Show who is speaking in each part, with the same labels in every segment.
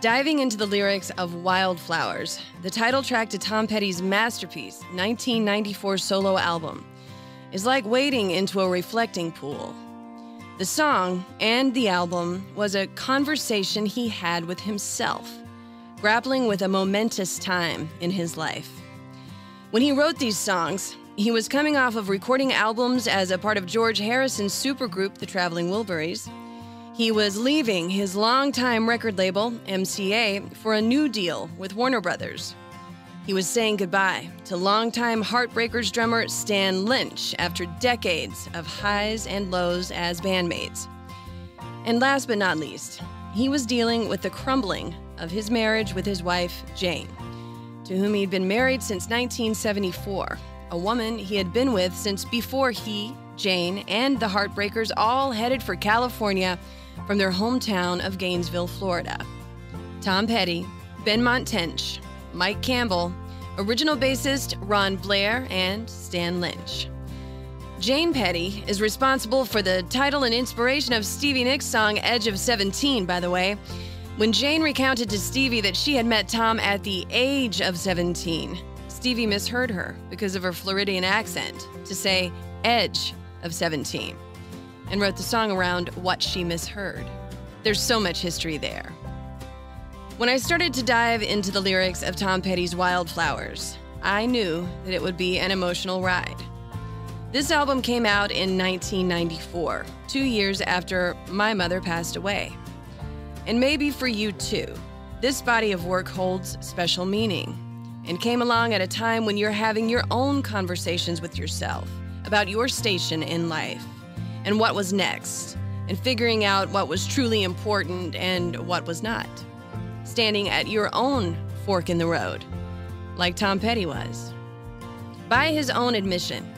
Speaker 1: Diving into the lyrics of Wildflowers, the title track to Tom Petty's masterpiece, 1994 solo album, is like wading into a reflecting pool. The song and the album was a conversation he had with himself, grappling with a momentous time in his life. When he wrote these songs, he was coming off of recording albums as a part of George Harrison's supergroup, the Traveling Wilburys. He was leaving his longtime record label, MCA, for a new deal with Warner Brothers. He was saying goodbye to longtime Heartbreakers drummer Stan Lynch after decades of highs and lows as bandmates. And last but not least, he was dealing with the crumbling of his marriage with his wife, Jane, to whom he'd been married since 1974, a woman he had been with since before he, Jane, and the Heartbreakers all headed for California from their hometown of Gainesville, Florida. Tom Petty, Benmont Tench, Mike Campbell, original bassist Ron Blair, and Stan Lynch. Jane Petty is responsible for the title and inspiration of Stevie Nicks' song Edge of 17, by the way. When Jane recounted to Stevie that she had met Tom at the age of 17, Stevie misheard her because of her Floridian accent to say Edge of 17, and wrote the song around what she misheard. There's so much history there. When I started to dive into the lyrics of Tom Petty's Wildflowers, I knew that it would be an emotional ride. This album came out in 1994, 2 years after my mother passed away. And maybe for you too, this body of work holds special meaning and came along at a time when you're having your own conversations with yourself about your station in life and what was next, and figuring out what was truly important and what was not. Standing at your own fork in the road, like Tom Petty was. By his own admission,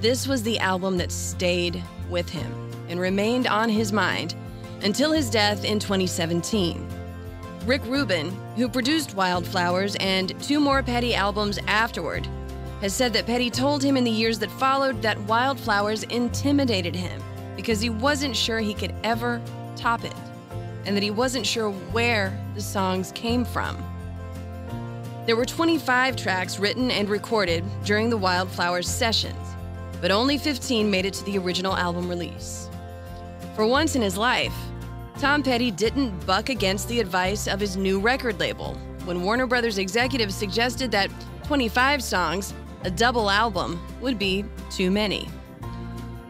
Speaker 1: this was the album that stayed with him and remained on his mind until his death in 2017. Rick Rubin, who produced Wildflowers and 2 more Petty albums afterward, has said that Petty told him in the years that followed that Wildflowers intimidated him because he wasn't sure he could ever top it, and that he wasn't sure where the songs came from. There were 25 tracks written and recorded during the Wildflowers sessions, but only 15 made it to the original album release. For once in his life, Tom Petty didn't buck against the advice of his new record label when Warner Brothers executives suggested that 25 songs, a double album, would be too many.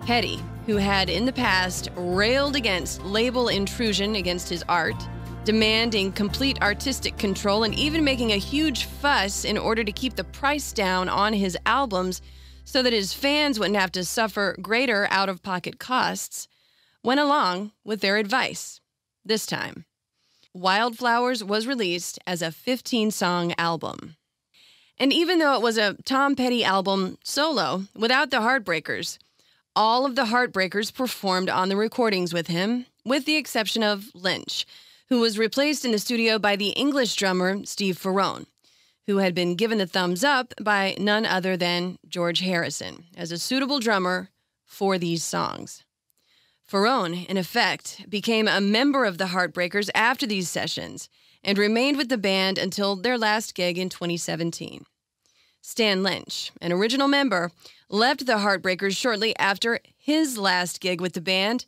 Speaker 1: Petty, who had in the past railed against label intrusion against his art, demanding complete artistic control and even making a huge fuss in order to keep the price down on his albums so that his fans wouldn't have to suffer greater out-of-pocket costs, went along with their advice. This time, Wildflowers was released as a 15-song album. And even though it was a Tom Petty album solo, without the Heartbreakers, all of the Heartbreakers performed on the recordings with him, with the exception of Lynch, who was replaced in the studio by the English drummer Steve Ferrone, who had been given the thumbs up by none other than George Harrison as a suitable drummer for these songs. Ferrone, in effect, became a member of the Heartbreakers after these sessions and remained with the band until their last gig in 2017. Stan Lynch, an original member, left the Heartbreakers shortly after his last gig with the band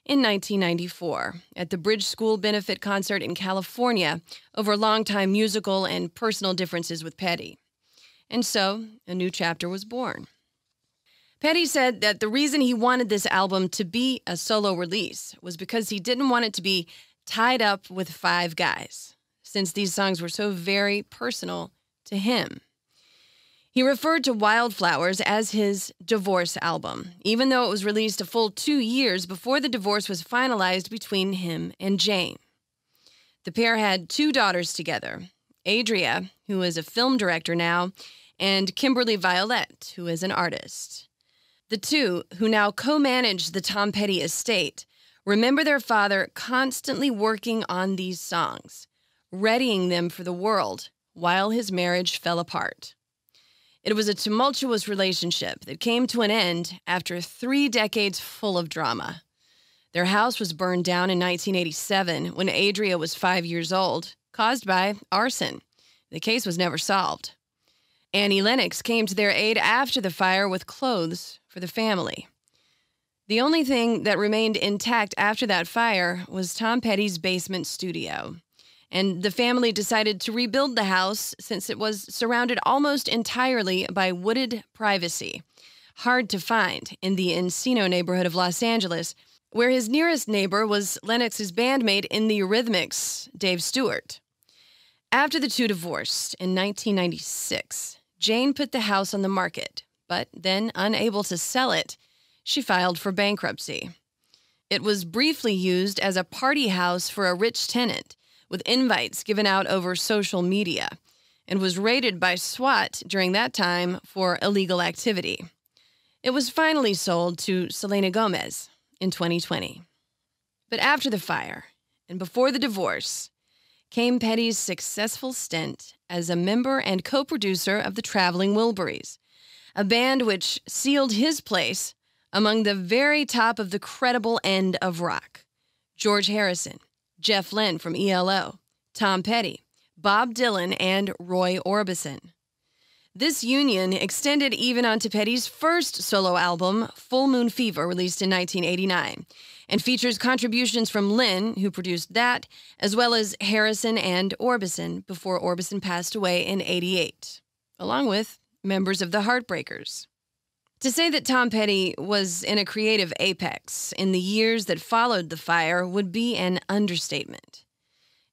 Speaker 1: in 1994 at the Bridge School benefit concert in California over longtime musical and personal differences with Petty. And so, a new chapter was born. Petty said that the reason he wanted this album to be a solo release was because he didn't want it to be tied up with 5 guys, since these songs were so very personal to him. He referred to Wildflowers as his divorce album, even though it was released a full 2 years before the divorce was finalized between him and Jane. The pair had 2 daughters together, Adria, who is a film director now, and Kimberly Violet, who is an artist. The 2, who now co-manage the Tom Petty estate, remember their father constantly working on these songs, readying them for the world while his marriage fell apart. It was a tumultuous relationship that came to an end after 3 decades full of drama. Their house was burned down in 1987 when Adria was 5 years old, caused by arson. The case was never solved. Annie Lennox came to their aid after the fire with clothes for the family. The only thing that remained intact after that fire was Tom Petty's basement studio. And the family decided to rebuild the house since it was surrounded almost entirely by wooded privacy, hard to find in the Encino neighborhood of Los Angeles, where his nearest neighbor was Lennox's bandmate in the Eurythmics, Dave Stewart. After the two divorced in 1996, Jane put the house on the market, but then, unable to sell it, she filed for bankruptcy. It was briefly used as a party house for a rich tenant, with invites given out over social media, and was raided by SWAT during that time for illegal activity. It was finally sold to Selena Gomez in 2020. But after the fire, and before the divorce, came Petty's successful stint as a member and co-producer of the Traveling Wilburys, a band which sealed his place among the very top of the credible end of rock. George Harrison, Jeff Lynne from ELO, Tom Petty, Bob Dylan, and Roy Orbison. This union extended even onto Petty's first solo album, Full Moon Fever, released in 1989, and features contributions from Lynne, who produced that, as well as Harrison and Orbison before Orbison passed away in '88, along with members of the Heartbreakers. To say that Tom Petty was in a creative apex in the years that followed the fire would be an understatement.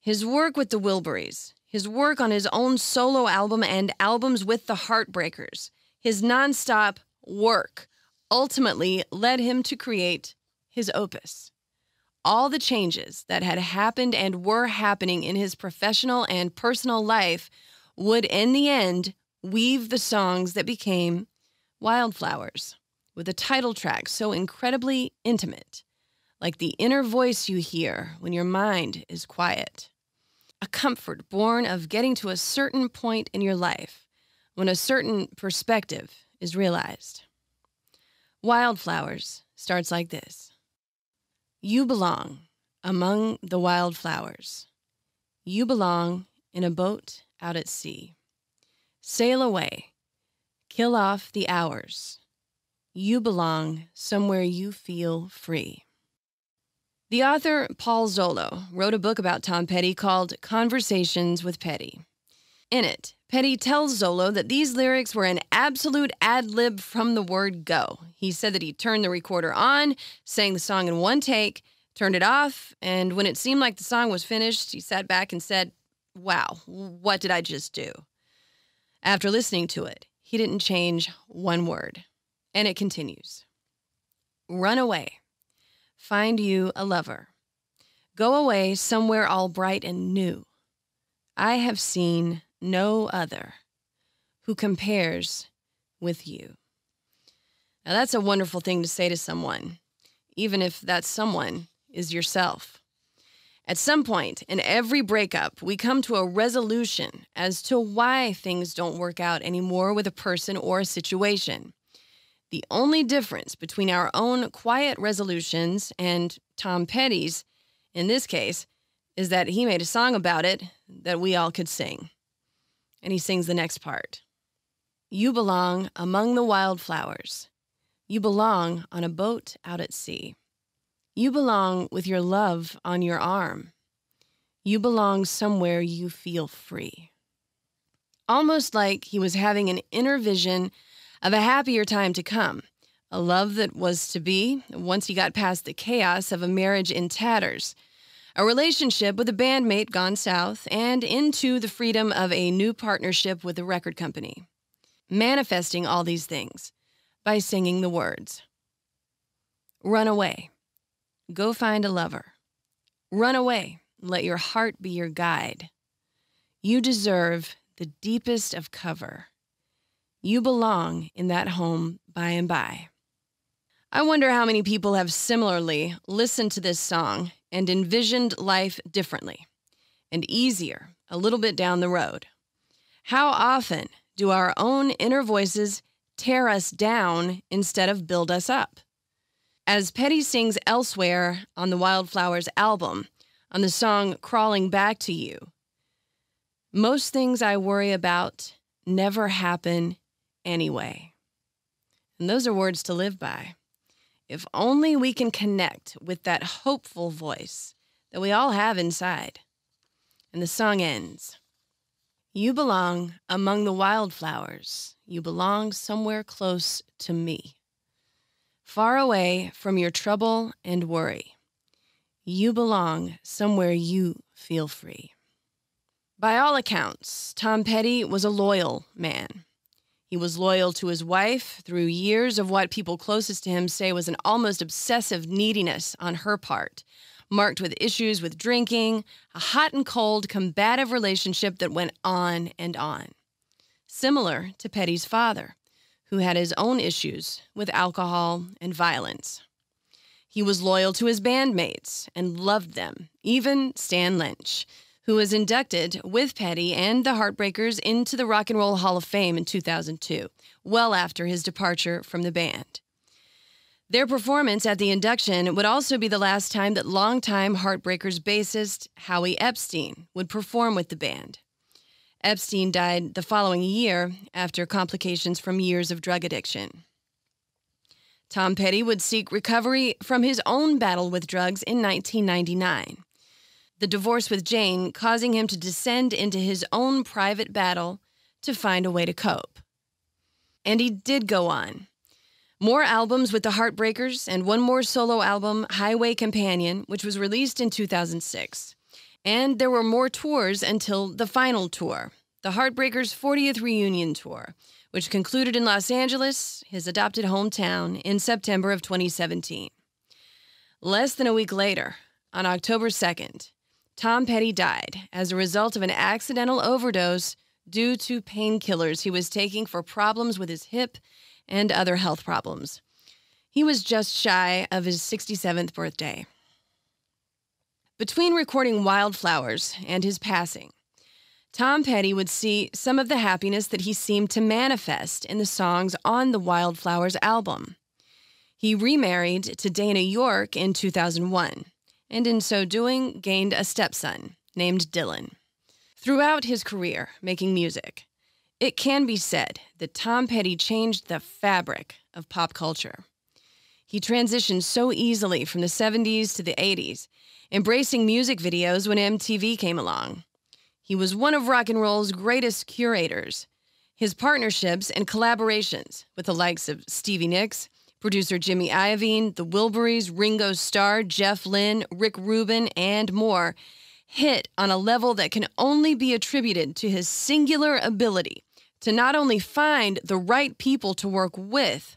Speaker 1: His work with the Wilburys, his work on his own solo album and albums with the Heartbreakers, his nonstop work ultimately led him to create his opus. All the changes that had happened and were happening in his professional and personal life would, in the end, weave the songs that became Wildflowers, with a title track so incredibly intimate, like the inner voice you hear when your mind is quiet. A comfort born of getting to a certain point in your life when a certain perspective is realized. Wildflowers starts like this. You belong among the wildflowers. You belong in a boat out at sea. Sail away. Kill off the hours. You belong somewhere you feel free. The author, Paul Zollo, wrote a book about Tom Petty called Conversations with Petty. In it, Petty tells Zollo that these lyrics were an absolute ad-lib from the word go. He said that he turned the recorder on, sang the song in one take, turned it off, and when it seemed like the song was finished, he sat back and said, "Wow, what did I just do?" After listening to it, he didn't change one word. And it continues. Run away. Find you a lover. Go away somewhere all bright and new. I have seen no other who compares with you. Now that's a wonderful thing to say to someone, even if that someone is yourself. At some point in every breakup, we come to a resolution as to why things don't work out anymore with a person or a situation. The only difference between our own quiet resolutions and Tom Petty's, in this case, is that he made a song about it that we all could sing. And he sings the next part. You belong among the wildflowers. You belong on a boat out at sea. You belong with your love on your arm. You belong somewhere you feel free. Almost like he was having an inner vision of a happier time to come, a love that was to be once he got past the chaos of a marriage in tatters, a relationship with a bandmate gone south, and into the freedom of a new partnership with a record company. Manifesting all these things by singing the words. Run away. Go find a lover. Run away. Let your heart be your guide. You deserve the deepest of cover. You belong in that home by and by. I wonder how many people have similarly listened to this song and envisioned life differently and easier a little bit down the road. How often do our own inner voices tear us down instead of build us up? As Petty sings elsewhere on the Wildflowers album, on the song Crawling Back to You, Most things I worry about never happen anyway. And those are words to live by. If only we can connect with that hopeful voice that we all have inside. And the song ends. You belong among the wildflowers. You belong somewhere close to me. Far away from your trouble and worry. You belong somewhere you feel free. By all accounts, Tom Petty was a loyal man. He was loyal to his wife through years of what people closest to him say was an almost obsessive neediness on her part, marked with issues with drinking, a hot and cold, combative relationship that went on and on. Similar to Petty's father, who had his own issues with alcohol and violence. He was loyal to his bandmates and loved them, even Stan Lynch, who was inducted with Petty and the Heartbreakers into the Rock and Roll Hall of Fame in 2002, well after his departure from the band. Their performance at the induction would also be the last time that longtime Heartbreakers bassist Howie Epstein would perform with the band. Epstein died the following year after complications from years of drug addiction. Tom Petty would seek recovery from his own battle with drugs in 1999. The divorce with Jane causing him to descend into his own private battle to find a way to cope. And he did go on. More albums with the Heartbreakers and one more solo album, Highway Companion, which was released in 2006. And there were more tours until the final tour, the Heartbreakers' 40th reunion tour, which concluded in Los Angeles, his adopted hometown, in September of 2017. Less than a week later, on October 2nd, Tom Petty died as a result of an accidental overdose due to painkillers he was taking for problems with his hip and other health problems. He was just shy of his 67th birthday. Between recording Wildflowers and his passing, Tom Petty would see some of the happiness that he seemed to manifest in the songs on the Wildflowers album. He remarried to Dana York in 2001, and in so doing gained a stepson named Dylan. Throughout his career making music, it can be said that Tom Petty changed the fabric of pop culture. He transitioned so easily from the 70s to the 80s, embracing music videos when MTV came along. He was one of rock and roll's greatest curators. His partnerships and collaborations with the likes of Stevie Nicks, producer Jimmy Iovine, the Wilburys, Ringo Starr, Jeff Lynne, Rick Rubin, and more hit on a level that can only be attributed to his singular ability to not only find the right people to work with,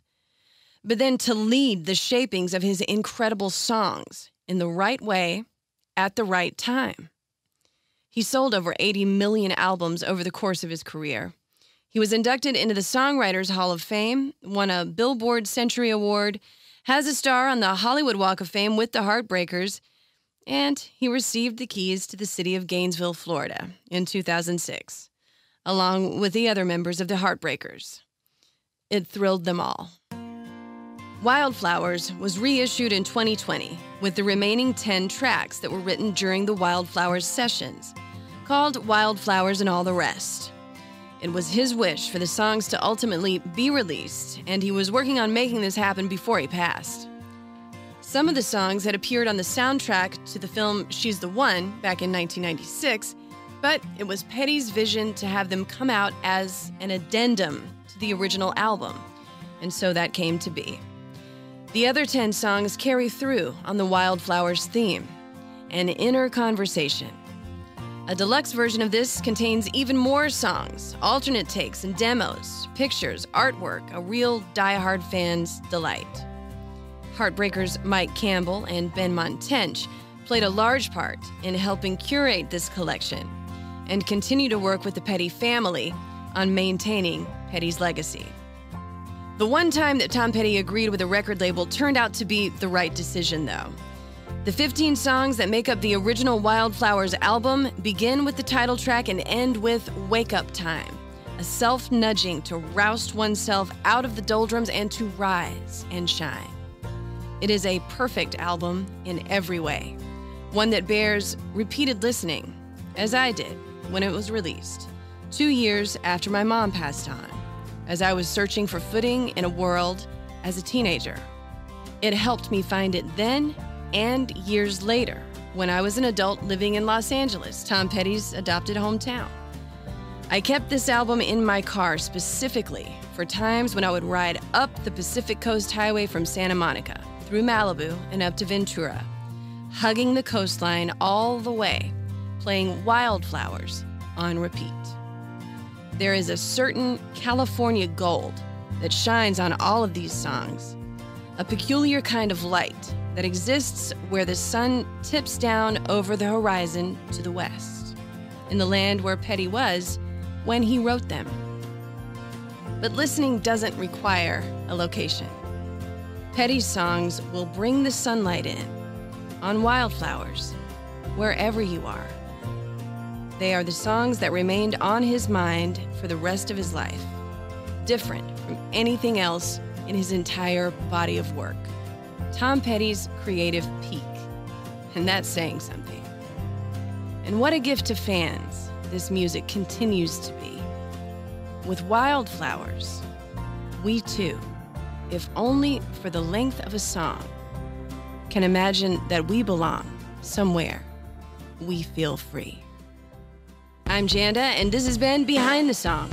Speaker 1: but then to lead the shapings of his incredible songs in the right way at the right time. He sold over 80 million albums over the course of his career. He was inducted into the Songwriters Hall of Fame, won a Billboard Century Award, has a star on the Hollywood Walk of Fame with the Heartbreakers, and he received the keys to the city of Gainesville, Florida in 2006, along with the other members of the Heartbreakers. It thrilled them all. Wildflowers was reissued in 2020 with the remaining 10 tracks that were written during the Wildflowers sessions, called Wildflowers and All the Rest. It was his wish for the songs to ultimately be released, and he was working on making this happen before he passed. Some of the songs had appeared on the soundtrack to the film She's the One back in 1996, but it was Petty's vision to have them come out as an addendum to the original album, and so that came to be. The other 10 songs carry through on the Wildflowers theme, an inner conversation. A deluxe version of this contains even more songs, alternate takes and demos, pictures, artwork, a real die-hard fan's delight. Heartbreakers Mike Campbell and Benmont Tench played a large part in helping curate this collection and continue to work with the Petty family on maintaining Petty's legacy. The one time that Tom Petty agreed with a record label turned out to be the right decision, though. The 15 songs that make up the original Wildflowers album begin with the title track and end with Wake Up Time, a self-nudging to roust oneself out of the doldrums and to rise and shine. It is a perfect album in every way, one that bears repeated listening, as I did, when it was released, 2 years after my mom passed on, as I was searching for footing in a world as a teenager. It helped me find it then and years later when I was an adult living in Los Angeles, Tom Petty's adopted hometown. I kept this album in my car specifically for times when I would ride up the Pacific Coast Highway from Santa Monica, through Malibu and up to Ventura, hugging the coastline all the way, playing Wildflowers on repeat. There is a certain California gold that shines on all of these songs, a peculiar kind of light that exists where the sun tips down over the horizon to the west, in the land where Petty was when he wrote them. But listening doesn't require a location. Petty's songs will bring the sunlight in, on Wildflowers, wherever you are. They are the songs that remained on his mind for the rest of his life, different from anything else in his entire body of work. Tom Petty's creative peak, and that's saying something. And what a gift to fans this music continues to be. With Wildflowers, we too, if only for the length of a song, can imagine that we belong somewhere we feel free. I'm Janda, and this has been Behind the Song.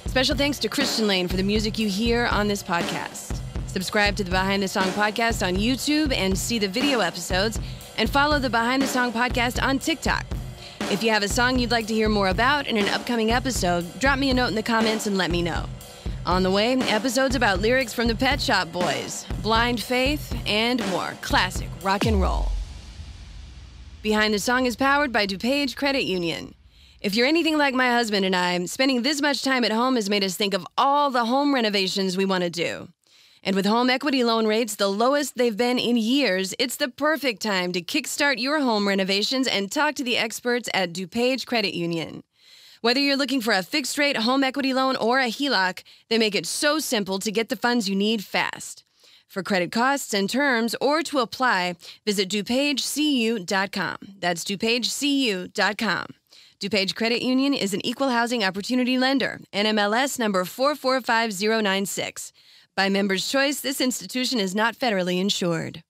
Speaker 1: Special thanks to Christian Lane for the music you hear on this podcast. Subscribe to the Behind the Song podcast on YouTube and see the video episodes, and follow the Behind the Song podcast on TikTok. If you have a song you'd like to hear more about in an upcoming episode, drop me a note in the comments and let me know. On the way, episodes about lyrics from the Pet Shop Boys, Blind Faith, and more classic rock and roll. Behind the Song is powered by DuPage Credit Union. If you're anything like my husband and I, spending this much time at home has made us think of all the home renovations we want to do. And with home equity loan rates the lowest they've been in years, it's the perfect time to kickstart your home renovations and talk to the experts at DuPage Credit Union. Whether you're looking for a fixed-rate home equity loan or a HELOC, they make it so simple to get the funds you need fast. For credit costs and terms, or to apply, visit DuPageCU.com. That's DuPageCU.com. DuPage Credit Union is an equal housing opportunity lender, NMLS number 445096. By Members' Choice, this institution is not federally insured.